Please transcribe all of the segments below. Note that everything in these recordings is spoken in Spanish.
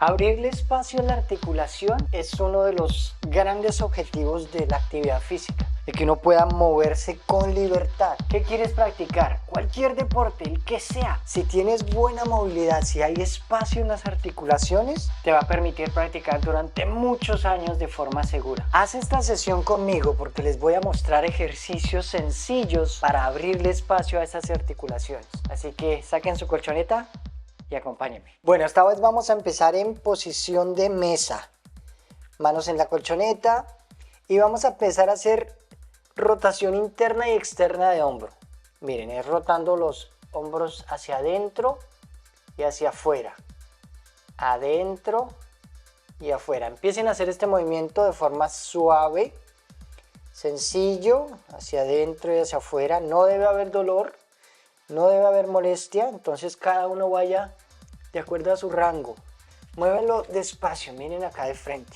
Abrirle espacio a la articulación es uno de los grandes objetivos de la actividad física, de que uno pueda moverse con libertad. ¿Qué quieres practicar? Cualquier deporte, el que sea. Si tienes buena movilidad, si hay espacio en las articulaciones, te va a permitir practicar durante muchos años de forma segura. Haz esta sesión conmigo porque les voy a mostrar ejercicios sencillos para abrirle espacio a esas articulaciones. Así que saquen su colchoneta y acompáñenme. Bueno, esta vez vamos a empezar en posición de mesa. Manos en la colchoneta y vamos a empezar a hacer rotación interna y externa de hombro. Miren, es rotando los hombros hacia adentro y hacia afuera. Adentro y afuera. Empiecen a hacer este movimiento de forma suave, sencillo, hacia adentro y hacia afuera. No debe haber dolor. No debe haber molestia, entonces cada uno vaya de acuerdo a su rango. Muévenlo despacio, miren acá de frente.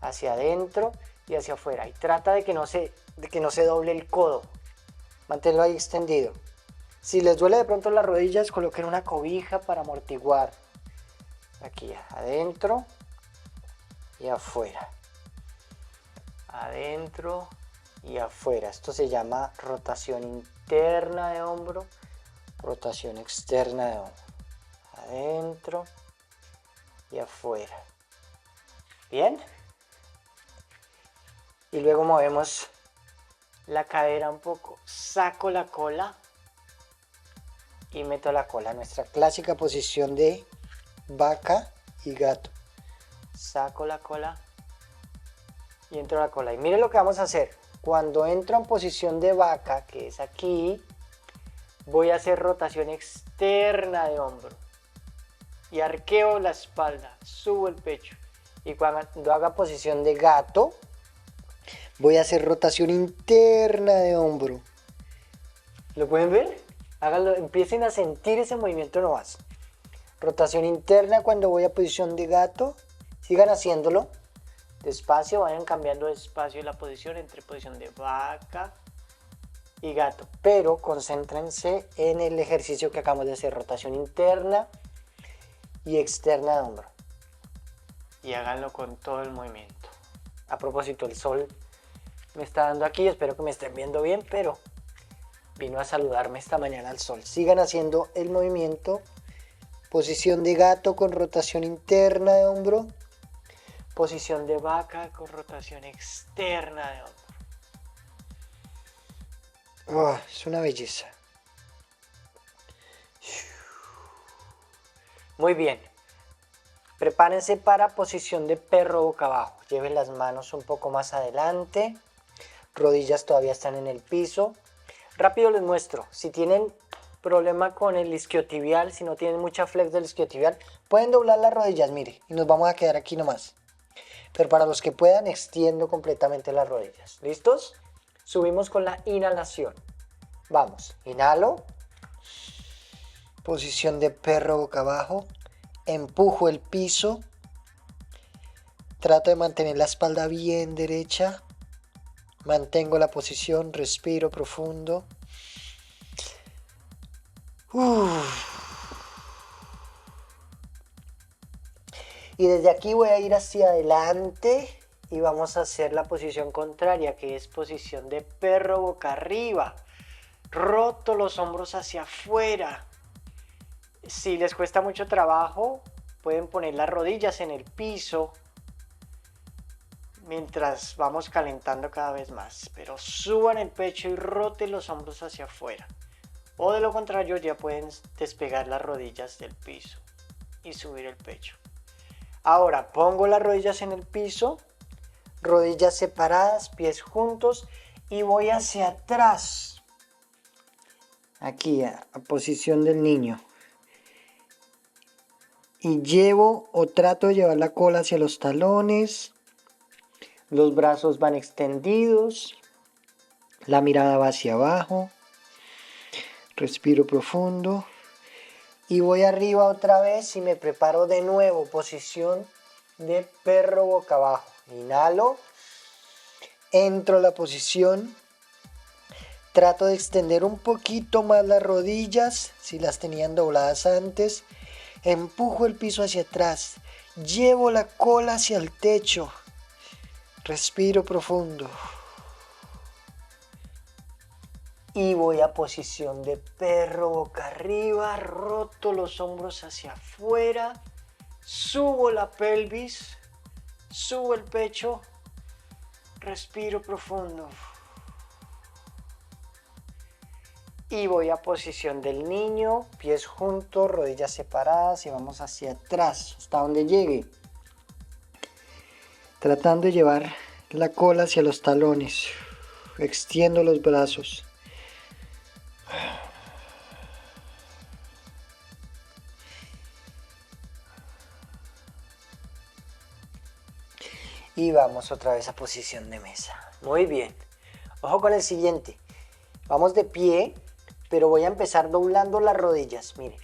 Hacia adentro y hacia afuera. Y trata de que no se doble el codo. Manténlo ahí extendido. Si les duele de pronto las rodillas, coloquen una cobija para amortiguar. Aquí, adentro y afuera. Adentro y afuera. Esto se llama rotación interna de hombro, rotación externa de hombro. Adentro y afuera. ¿Bien? Y luego movemos la cadera un poco. Saco la cola y meto la cola. Nuestra clásica posición de vaca y gato. Saco la cola y entro la cola. Y miren lo que vamos a hacer. Cuando entro en posición de vaca, que es aquí, voy a hacer rotación externa de hombro. Y arqueo la espalda, subo el pecho. Y cuando haga posición de gato, voy a hacer rotación interna de hombro. ¿Lo pueden ver? Háganlo, empiecen a sentir ese movimiento nomás. Rotación interna cuando voy a posición de gato. Sigan haciéndolo. Despacio, vayan cambiando despacio la posición entre posición de vaca y gato. Pero concéntrense en el ejercicio que acabamos de hacer. Rotación interna y externa de hombro. Y háganlo con todo el movimiento. A propósito, el sol me está dando aquí. Espero que me estén viendo bien, pero vino a saludarme esta mañana el sol. Sigan haciendo el movimiento. Posición de gato con rotación interna de hombro. Posición de vaca con rotación externa de hombro. Oh, es una belleza. Muy bien. Prepárense para posición de perro boca abajo. Lleven las manos un poco más adelante. Rodillas todavía están en el piso. Rápido les muestro. Si tienen problema con el isquiotibial, si no tienen mucha flex del isquiotibial, pueden doblar las rodillas, mire, y nos vamos a quedar aquí nomás. Pero para los que puedan, extiendo completamente las rodillas. ¿Listos? Subimos con la inhalación. Vamos. Inhalo. Posición de perro boca abajo. Empujo el piso. Trato de mantener la espalda bien derecha. Mantengo la posición. Respiro profundo. Y desde aquí voy a ir hacia adelante y vamos a hacer la posición contraria, que es posición de perro boca arriba. Roto los hombros hacia afuera. Si les cuesta mucho trabajo, pueden poner las rodillas en el piso mientras vamos calentando cada vez más. Pero suban el pecho y roten los hombros hacia afuera. O de lo contrario, ya pueden despegar las rodillas del piso y subir el pecho. Ahora pongo las rodillas en el piso, rodillas separadas, pies juntos y voy hacia atrás. Aquí a posición del niño. Y llevo o trato de llevar la cola hacia los talones. Los brazos van extendidos. La mirada va hacia abajo. Respiro profundo. Y voy arriba otra vez y me preparo de nuevo. Posición de perro boca abajo. Inhalo. Entro a la posición. Trato de extender un poquito más las rodillas, si las tenían dobladas antes. Empujo el piso hacia atrás. Llevo la cola hacia el techo. Respiro profundo. Y voy a posición de perro boca arriba. Roto los hombros hacia afuera. Subo la pelvis. Subo el pecho. Respiro profundo. Y voy a posición del niño, pies juntos, rodillas separadas y vamos hacia atrás, hasta donde llegue. Tratando de llevar la cola hacia los talones. Extiendo los brazos. Y vamos otra vez a posición de mesa. Muy bien. Ojo con el siguiente. Vamos de pie, pero voy a empezar doblando las rodillas. Miren,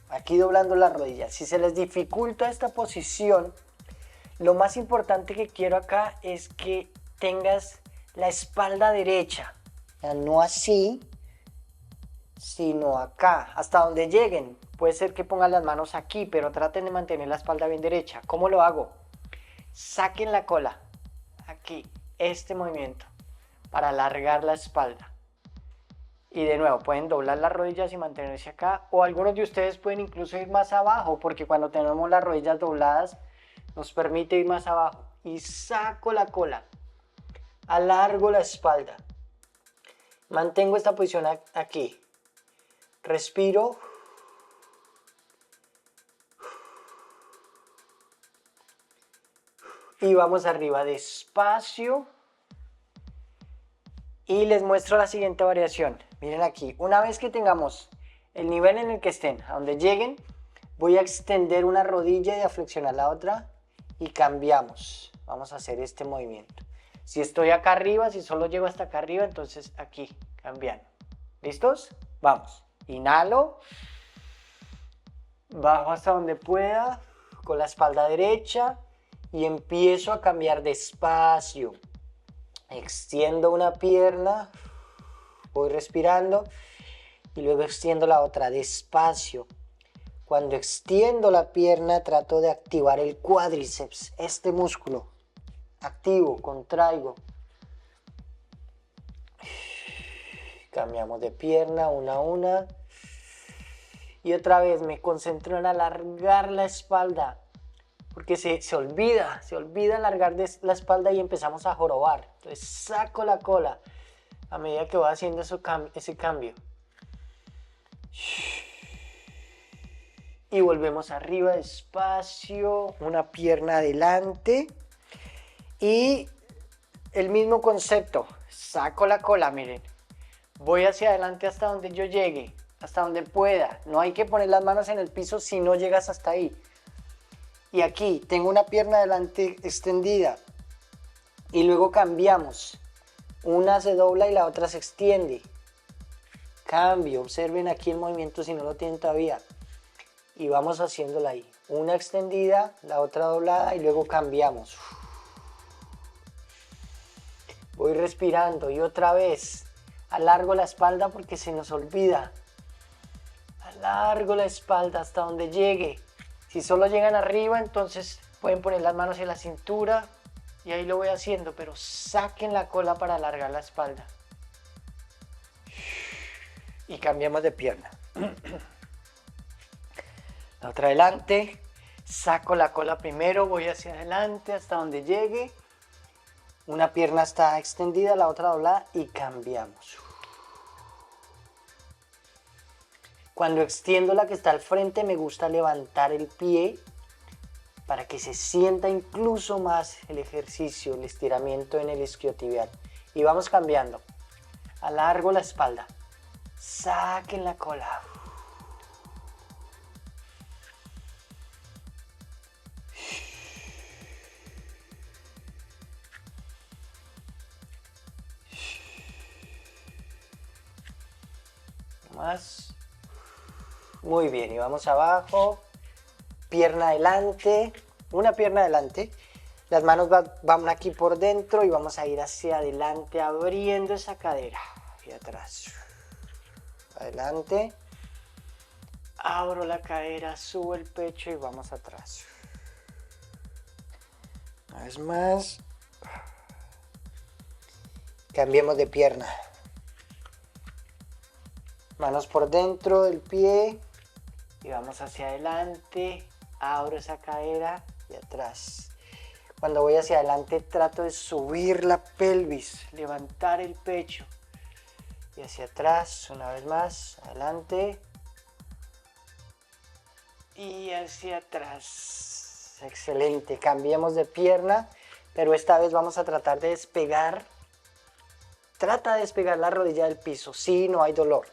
aquí doblando las rodillas. Si se les dificulta esta posición, lo más importante que quiero acá es que tengas la espalda derecha. No así, sino acá, hasta donde lleguen. Puede ser que pongan las manos aquí, pero traten de mantener la espalda bien derecha. ¿Cómo lo hago? Saquen la cola, aquí, este movimiento, para alargar la espalda. Y de nuevo, pueden doblar las rodillas y mantenerse acá, o algunos de ustedes pueden incluso ir más abajo, porque cuando tenemos las rodillas dobladas, nos permite ir más abajo. Y saco la cola, alargo la espalda, mantengo esta posición aquí, respiro. Y vamos arriba despacio. Y les muestro la siguiente variación. Miren aquí, una vez que tengamos el nivel en el que estén, a donde lleguen, voy a extender una rodilla y a flexionar la otra y cambiamos. Vamos a hacer este movimiento. Si estoy acá arriba, si solo llego hasta acá arriba, entonces aquí, cambiando. ¿Listos? Vamos. Inhalo. Bajo hasta donde pueda, con la espalda derecha. Y empiezo a cambiar despacio. Extiendo una pierna, voy respirando y luego extiendo la otra despacio. Cuando extiendo la pierna trato de activar el cuádriceps, este músculo. Activo, contraigo. Cambiamos de pierna una a una. Y otra vez me concentro en alargar la espalda. Porque se olvida alargar la espalda y empezamos a jorobar. Entonces saco la cola a medida que voy haciendo ese cambio. Y volvemos arriba despacio, una pierna adelante. Y el mismo concepto, saco la cola, miren. Voy hacia adelante hasta donde yo llegue, hasta donde pueda. No hay que poner las manos en el piso si no llegas hasta ahí. Y aquí tengo una pierna adelante extendida y luego cambiamos. Una se dobla y la otra se extiende. Cambio, observen aquí el movimiento si no lo tienen todavía. Y vamos haciéndola ahí. Una extendida, la otra doblada y luego cambiamos. Voy respirando y otra vez alargo la espalda porque se nos olvida. Alargo la espalda hasta donde llegue. Si solo llegan arriba, entonces pueden poner las manos en la cintura y ahí lo voy haciendo, pero saquen la cola para alargar la espalda. Y cambiamos de pierna. La otra adelante, saco la cola primero, voy hacia adelante hasta donde llegue. Una pierna está extendida, la otra doblada y cambiamos. Cuando extiendo la que está al frente me gusta levantar el pie para que se sienta incluso más el ejercicio, el estiramiento en el isquiotibial. Y vamos cambiando. Alargo la espalda. Saquen la cola. Más. Muy bien, y vamos abajo, pierna adelante, una pierna adelante, las manos van aquí por dentro y vamos a ir hacia adelante abriendo esa cadera y atrás, adelante, abro la cadera, subo el pecho y vamos atrás. Una vez más. Cambiemos de pierna. Manos por dentro del pie y vamos hacia adelante. Abro esa cadera y atrás. Cuando voy hacia adelante trato de subir la pelvis, levantar el pecho. Y hacia atrás, una vez más, adelante. Y hacia atrás. Excelente, cambiemos de pierna, pero esta vez vamos a tratar de despegar. Trata de despegar la rodilla del piso, si no hay dolor.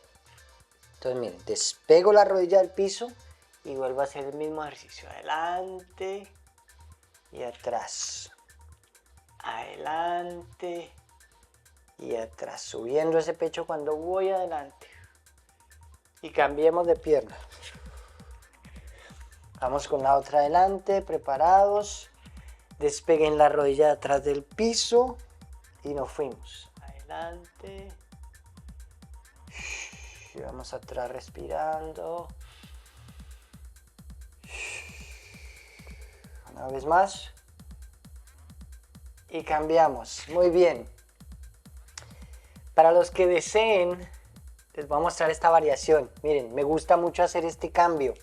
Entonces miren, despego la rodilla del piso y vuelvo a hacer el mismo ejercicio. Adelante y atrás. Adelante y atrás. Subiendo ese pecho cuando voy adelante. Y cambiemos de pierna. Vamos con la otra adelante, preparados. Despeguen la rodilla de atrás del piso y nos fuimos. Adelante. Y vamos atrás respirando. Una vez más. Y cambiamos. Muy bien. Para los que deseen, les voy a mostrar esta variación. Miren, me gusta mucho hacer este cambio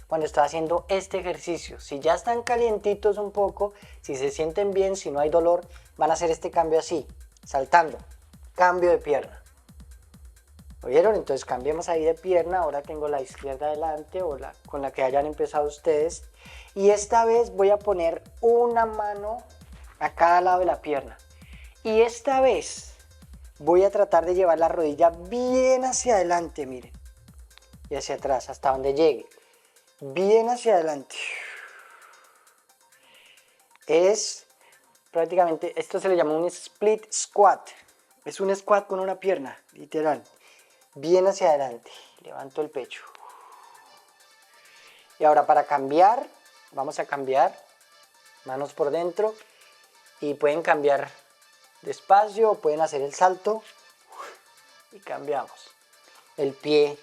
cuando estoy haciendo este ejercicio. Si ya están calientitos un poco, si se sienten bien, si no hay dolor, van a hacer este cambio así, saltando. Cambio de pierna. ¿Oyeron? Entonces cambiemos ahí de pierna. Ahora tengo la izquierda adelante o la con la que hayan empezado ustedes. Y esta vez voy a poner una mano a cada lado de la pierna. Y esta vez voy a tratar de llevar la rodilla bien hacia adelante, miren. Y hacia atrás, hasta donde llegue. Bien hacia adelante. Es prácticamente, esto se le llama un split squat. Es un squat con una pierna, literal. Bien hacia adelante. Levanto el pecho. Y ahora para cambiar, vamos a cambiar. Manos por dentro. Y pueden cambiar despacio, pueden hacer el salto. Y cambiamos. El pie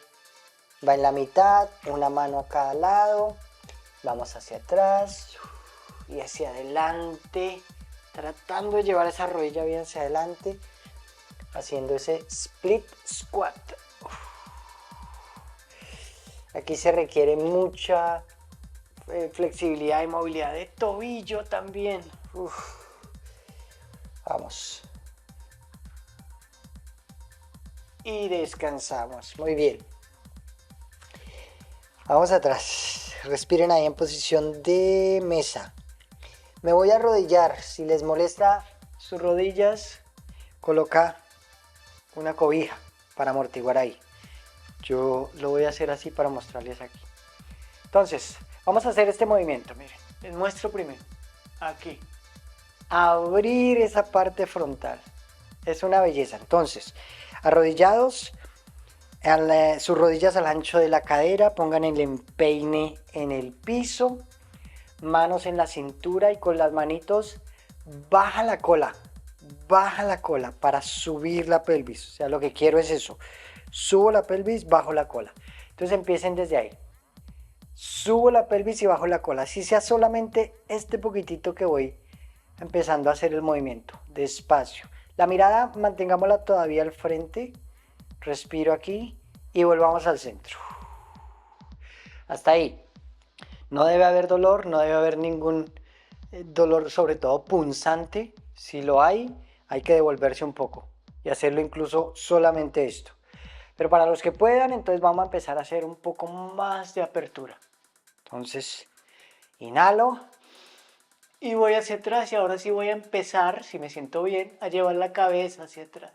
va en la mitad, una mano a cada lado. Vamos hacia atrás y hacia adelante. Tratando de llevar esa rodilla bien hacia adelante. Haciendo ese split squat. Aquí se requiere mucha flexibilidad y movilidad de tobillo también. Vamos. Y descansamos. Muy bien. Vamos atrás. Respiren ahí en posición de mesa. Me voy a arrodillar. Si les molesta sus rodillas, coloca una cobija para amortiguar ahí. Yo lo voy a hacer así para mostrarles aquí. Entonces, vamos a hacer este movimiento. Miren, les muestro primero. Aquí. Abrir esa parte frontal. Es una belleza. Entonces, arrodillados, sus rodillas al ancho de la cadera, pongan el empeine en el piso, manos en la cintura y con las manitos baja la cola para subir la pelvis. O sea, lo que quiero es eso. Subo la pelvis, bajo la cola. Entonces empiecen desde ahí. Subo la pelvis y bajo la cola. Así sea solamente este poquitito que voy empezando a hacer el movimiento. Despacio. La mirada mantengámosla todavía al frente. Respiro aquí y volvamos al centro. Hasta ahí. No debe haber dolor, no debe haber ningún dolor, sobre todo punzante. Si lo hay que devolverse un poco y hacerlo incluso solamente esto. Pero para los que puedan, entonces vamos a empezar a hacer un poco más de apertura. Entonces, inhalo y voy hacia atrás y ahora sí voy a empezar, si me siento bien, a llevar la cabeza hacia atrás,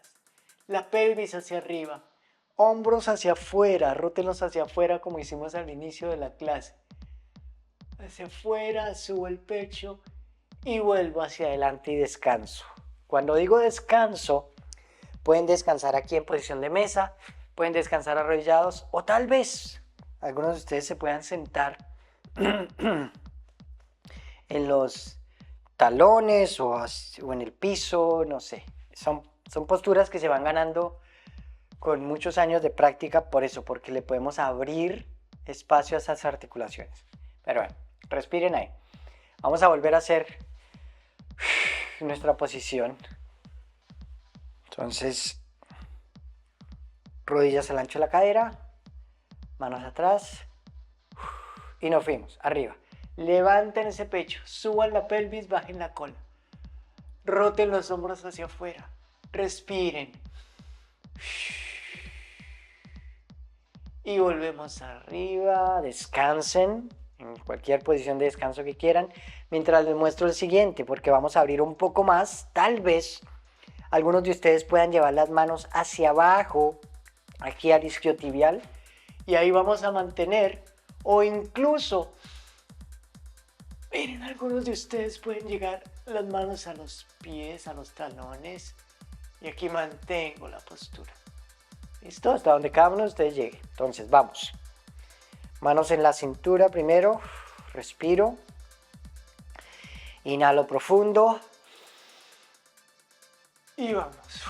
la pelvis hacia arriba, hombros hacia afuera, rótenlos hacia afuera como hicimos al inicio de la clase. Hacia afuera, subo el pecho y vuelvo hacia adelante y descanso. Cuando digo descanso, pueden descansar aquí en posición de mesa, pueden descansar arrodillados o tal vez algunos de ustedes se puedan sentar en los talones o en el piso, no sé. Son posturas que se van ganando con muchos años de práctica, por eso, porque le podemos abrir espacio a esas articulaciones. Pero bueno, respiren ahí. Vamos a volver a hacer nuestra posición. Entonces, rodillas al ancho de la cadera, manos atrás y nos fuimos, arriba. Levanten ese pecho, suban la pelvis, bajen la cola. Roten los hombros hacia afuera, respiren. Y volvemos arriba, descansen en cualquier posición de descanso que quieran, mientras les muestro el siguiente, porque vamos a abrir un poco más. Tal vez algunos de ustedes puedan llevar las manos hacia abajo, aquí al isquiotibial, y ahí vamos a mantener, o incluso, miren, algunos de ustedes pueden llegar las manos a los pies, a los talones, y aquí mantengo la postura. ¿Listo? Hasta donde cada uno de ustedes llegue. Entonces, vamos. Manos en la cintura primero. Respiro. Inhalo profundo. Y vamos.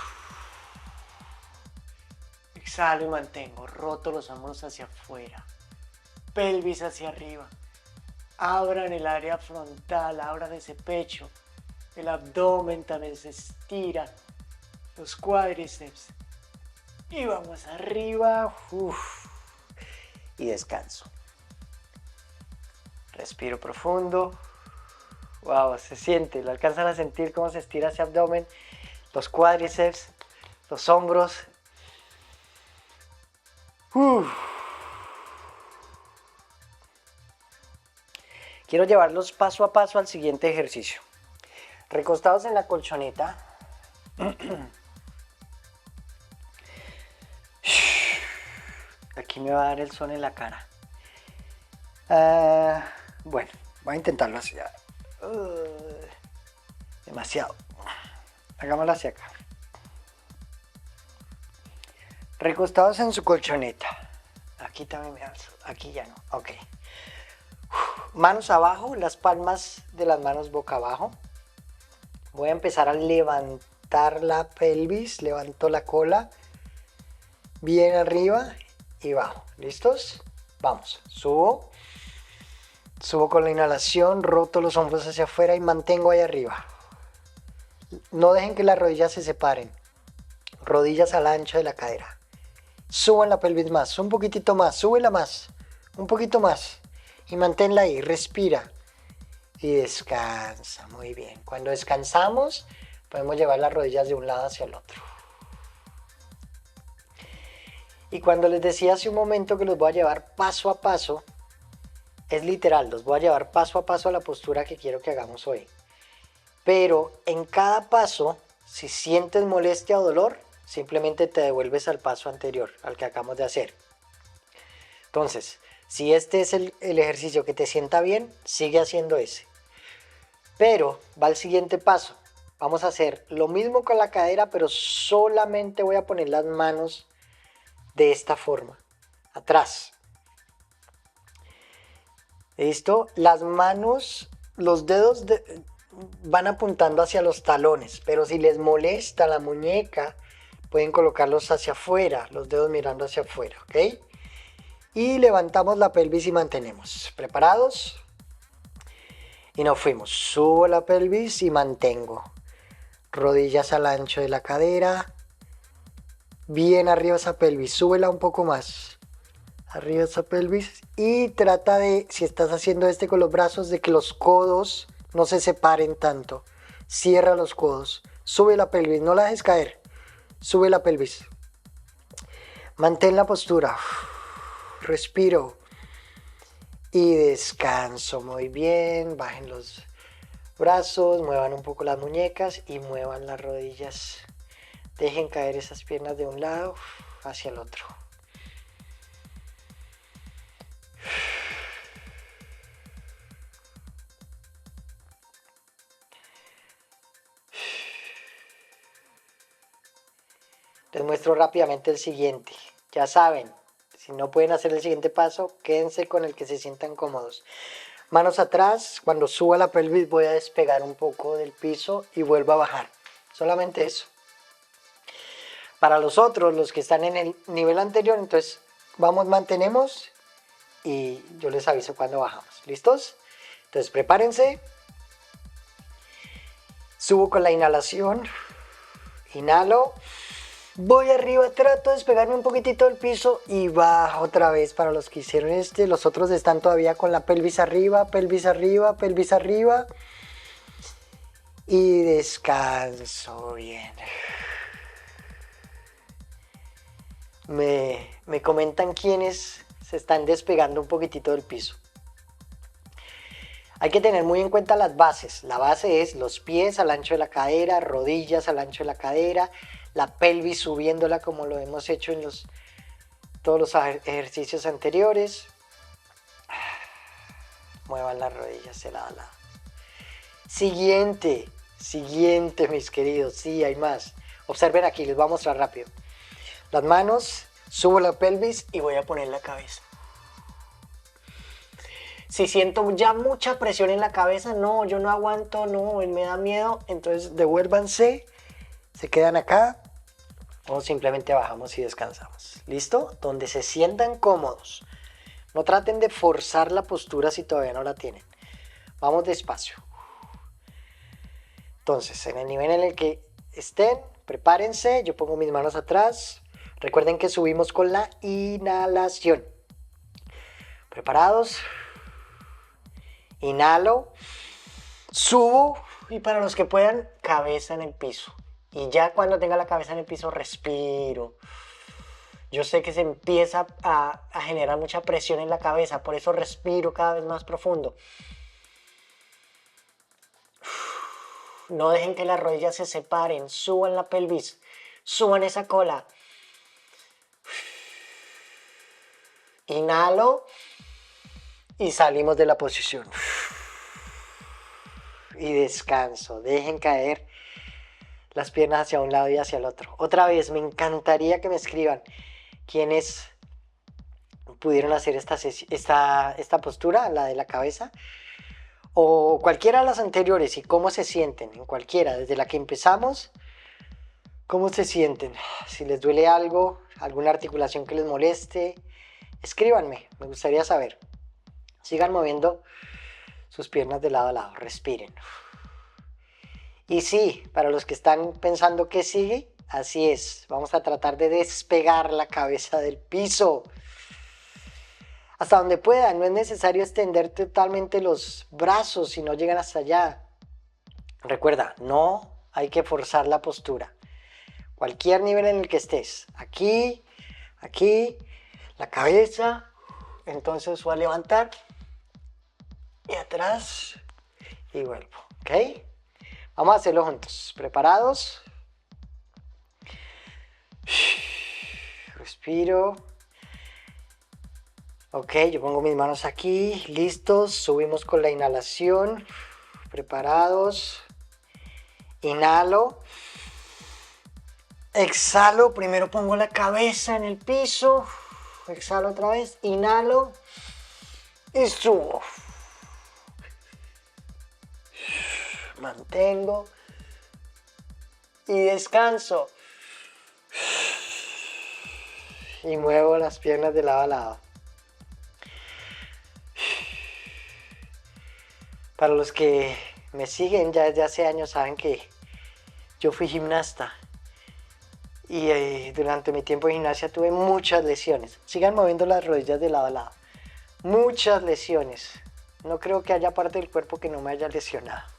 Exhalo y mantengo. Roto los hombros hacia afuera. Pelvis hacia arriba. Abran el área frontal. Abran ese pecho. El abdomen también se estira. Los cuádriceps. Y vamos arriba. Y descanso. Respiro profundo. Wow, se siente. ¿Lo alcanzan a sentir cómo se estira ese abdomen? Los cuádriceps, los hombros. Quiero llevarlos paso a paso al siguiente ejercicio. Recostados en la colchoneta. Aquí me va a dar el sol en la cara. Bueno, voy a intentarlo así. Demasiado. Hagámoslo hacia acá. Recostados en su colchoneta. Aquí también me da el sol. Aquí ya no. Ok. Manos abajo, las palmas de las manos boca abajo. Voy a empezar a levantar la pelvis. Levanto la cola. Bien arriba. Y bajo. ¿Listos? Vamos. Subo. Subo con la inhalación. Roto los hombros hacia afuera y mantengo ahí arriba. No dejen que las rodillas se separen. Rodillas al ancho de la cadera. Suban la pelvis más. Un poquitito más. Súbela más. Un poquito más. Y manténla ahí. Respira. Y descansa. Muy bien. Cuando descansamos, podemos llevar las rodillas de un lado hacia el otro. Y cuando les decía hace un momento que los voy a llevar paso a paso, es literal, los voy a llevar paso a paso a la postura que quiero que hagamos hoy. Pero en cada paso, si sientes molestia o dolor, simplemente te devuelves al paso anterior, al que acabamos de hacer. Entonces, si este es el ejercicio que te sienta bien, sigue haciendo ese. Pero va al siguiente paso. Vamos a hacer lo mismo con la cadera, pero solamente voy a poner las manos de esta forma, atrás. ¿Listo? Las manos, los dedos van apuntando hacia los talones, pero si les molesta la muñeca, pueden colocarlos hacia afuera, los dedos mirando hacia afuera, ¿ok? Y levantamos la pelvis y mantenemos. ¿Preparados? Y nos fuimos. Subo la pelvis y mantengo. Rodillas al ancho de la cadera. Bien arriba esa pelvis, súbela un poco más. Arriba esa pelvis y trata de, si estás haciendo con los brazos, de que los codos no se separen tanto. Cierra los codos, sube la pelvis, no la dejes caer. Sube la pelvis. Mantén la postura. Respiro. Y descanso, muy bien. Bajen los brazos, muevan un poco las muñecas y muevan las rodillas. Dejen caer esas piernas de un lado hacia el otro. Les muestro rápidamente el siguiente. Ya saben, si no pueden hacer el siguiente paso, quédense con el que se sientan cómodos. Manos atrás, cuando suba la pelvis voy a despegar un poco del piso y vuelvo a bajar. Solamente eso. Para los otros, los que están en el nivel anterior, entonces mantenemos y yo les aviso cuando bajamos. ¿Listos? Entonces prepárense. Subo con la inhalación. Inhalo. Voy arriba, trato de despegarme un poquitito del piso y bajo otra vez para los que hicieron los otros están todavía con la pelvis arriba, pelvis arriba, pelvis arriba. Y descanso bien. Me comentan quiénes se están despegando un poquitito del piso. Hay que tener muy en cuenta las bases. La base es los pies al ancho de la cadera, rodillas al ancho de la cadera, la pelvis subiéndola como lo hemos hecho en todos los ejercicios anteriores. Muevan las rodillas de lado a lado. Siguiente, mis queridos. Sí, hay más. Observen aquí, les voy a mostrar rápido. Las manos, subo la pelvis y voy a poner la cabeza. Si siento ya mucha presión en la cabeza, no, yo no aguanto, no, me da miedo, entonces devuélvanse, se quedan acá o simplemente bajamos y descansamos. ¿Listo? Donde se sientan cómodos. No traten de forzar la postura si todavía no la tienen. Vamos despacio. Entonces, en el nivel en el que estén, prepárense, yo pongo mis manos atrás. Recuerden que subimos con la inhalación. ¿Preparados? Inhalo, subo y para los que puedan, cabeza en el piso. Y ya cuando tenga la cabeza en el piso, respiro. Yo sé que se empieza a generar mucha presión en la cabeza, por eso respiro cada vez más profundo. No dejen que las rodillas se separen, suban la pelvis, suban esa cola. Inhalo y salimos de la posición. Y descanso, dejen caer las piernas hacia un lado y hacia el otro. Otra vez, me encantaría que me escriban quiénes pudieron hacer esta postura, la de la cabeza, o cualquiera de las anteriores y cómo se sienten en cualquiera, desde la que empezamos, cómo se sienten. Si les duele algo, alguna articulación que les moleste, escríbanme, me gustaría saber. Sigan moviendo sus piernas de lado a lado, respiren. Y sí, para los que están pensando que sigue, así es. Vamos a tratar de despegar la cabeza del piso. Hasta donde puedan, no es necesario extender totalmente los brazos si no llegan hasta allá. Recuerda, no hay que forzar la postura. Cualquier nivel en el que estés, aquí, la cabeza, entonces voy a levantar y atrás y vuelvo, ¿ok? Vamos a hacerlo juntos. ¿Preparados? Respiro. Ok, yo pongo mis manos aquí, listos. Subimos con la inhalación. Preparados. Inhalo. Exhalo. Primero pongo la cabeza en el piso. Exhalo otra vez. Inhalo. Y subo. Mantengo y descanso y muevo las piernas de lado a lado. Para los que me siguen ya desde hace años saben que yo fui gimnasta y durante mi tiempo de gimnasia tuve muchas lesiones. Sigan moviendo las rodillas de lado a lado. Muchas lesiones. No creo que haya parte del cuerpo que no me haya lesionado.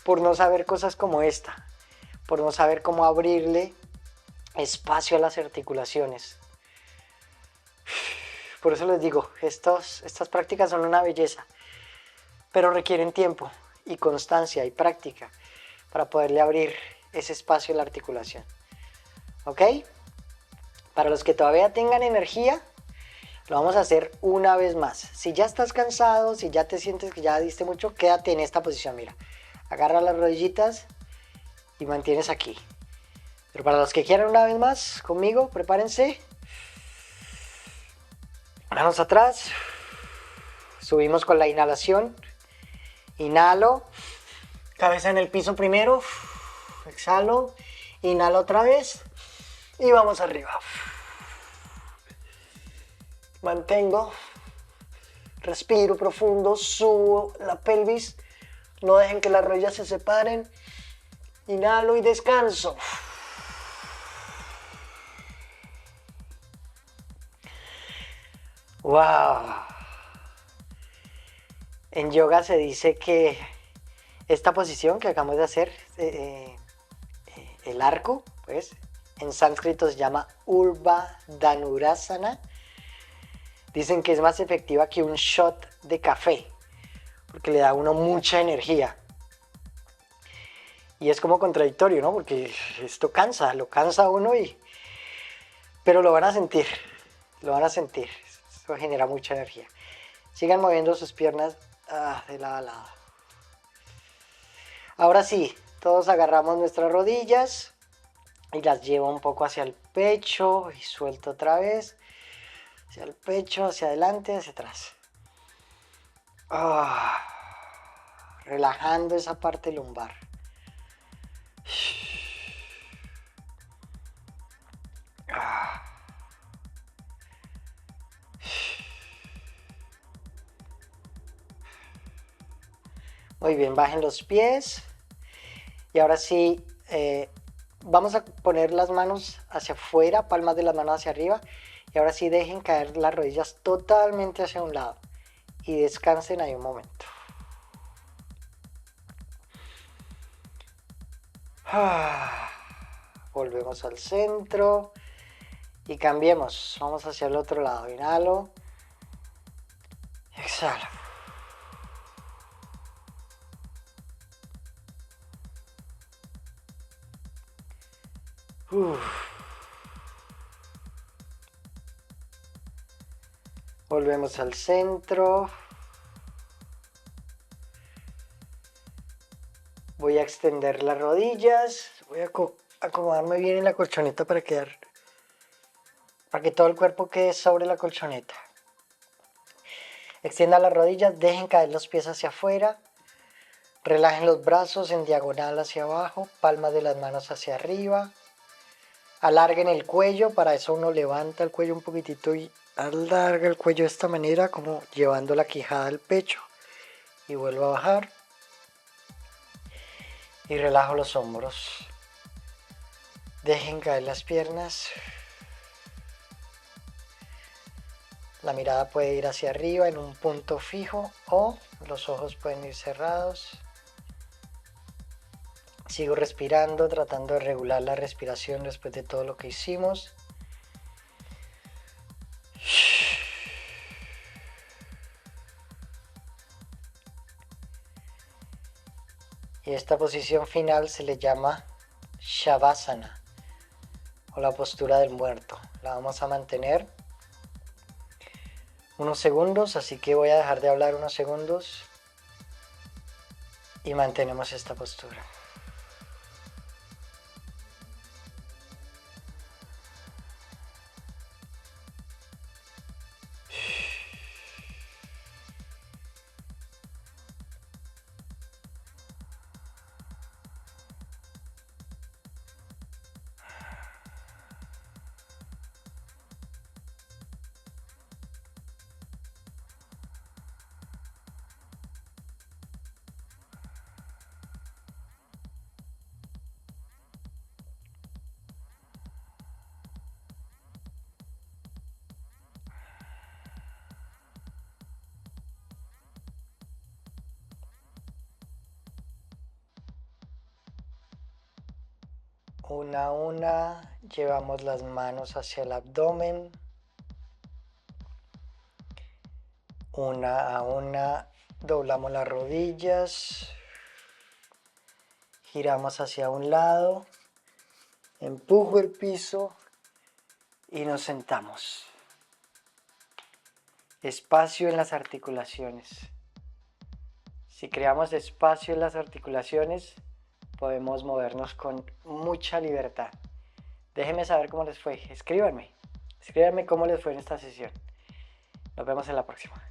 Por no saber cosas como esta, por no saber cómo abrirle espacio a las articulaciones. Por eso les digo, estas prácticas son una belleza, pero requieren tiempo y constancia y práctica para poderle abrir ese espacio a la articulación. ¿Ok? Para los que todavía tengan energía, lo vamos a hacer una vez más. Si ya estás cansado, si ya te sientes que ya diste mucho, quédate en esta posición, mira. Agarra las rodillitas y mantienes aquí. Pero para los que quieran una vez más conmigo, prepárense. Manos atrás. Subimos con la inhalación. Inhalo. Cabeza en el piso primero. Exhalo. Inhalo otra vez. Y vamos arriba. Mantengo, respiro profundo, subo la pelvis, no dejen que las rodillas se separen, inhalo y descanso. ¡Wow! En yoga se dice que esta posición que acabamos de hacer, el arco, pues, en sánscrito se llama Urdhva Dhanurasana. Dicen que es más efectiva que un shot de café, porque le da a uno mucha energía. Y es como contradictorio, ¿no? Porque esto cansa, lo cansa a uno pero lo van a sentir, lo van a sentir. Esto genera mucha energía. Sigan moviendo sus piernas de lado a lado. Ahora sí, todos agarramos nuestras rodillas y las llevo un poco hacia el pecho y suelto otra vez. Hacia el pecho, hacia adelante, hacia atrás. Relajando esa parte lumbar. Muy bien, bajen los pies. Y ahora sí, vamos a poner las manos hacia afuera, palmas de las manos hacia arriba. Y ahora sí dejen caer las rodillas totalmente hacia un lado. Y descansen ahí un momento. Volvemos al centro. Y cambiemos. Vamos hacia el otro lado. Inhalo. Exhalo. Volvemos al centro. Voy a extender las rodillas. Voy a acomodarme bien en la colchoneta para que todo el cuerpo quede sobre la colchoneta. Extiendan las rodillas, dejen caer los pies hacia afuera. Relajen los brazos en diagonal hacia abajo, palmas de las manos hacia arriba. Alarguen el cuello, para eso uno levanta el cuello un poquitito y alarga el cuello de esta manera, como llevando la quijada al pecho. Y vuelvo a bajar. Y relajo los hombros. Dejen caer las piernas. La mirada puede ir hacia arriba en un punto fijo o los ojos pueden ir cerrados. Sigo respirando, tratando de regular la respiración después de todo lo que hicimos. Y esta posición final se le llama Shavasana o la postura del muerto. La vamos a mantener unos segundos, así que voy a dejar de hablar unos segundos y mantenemos esta postura. Una a una, llevamos las manos hacia el abdomen. Una a una, doblamos las rodillas. Giramos hacia un lado. Empujo el piso y nos sentamos. Espacio en las articulaciones. Si creamos espacio en las articulaciones, podemos movernos con mucha libertad. Déjenme saber cómo les fue. Escríbanme cómo les fue en esta sesión. Nos vemos en la próxima.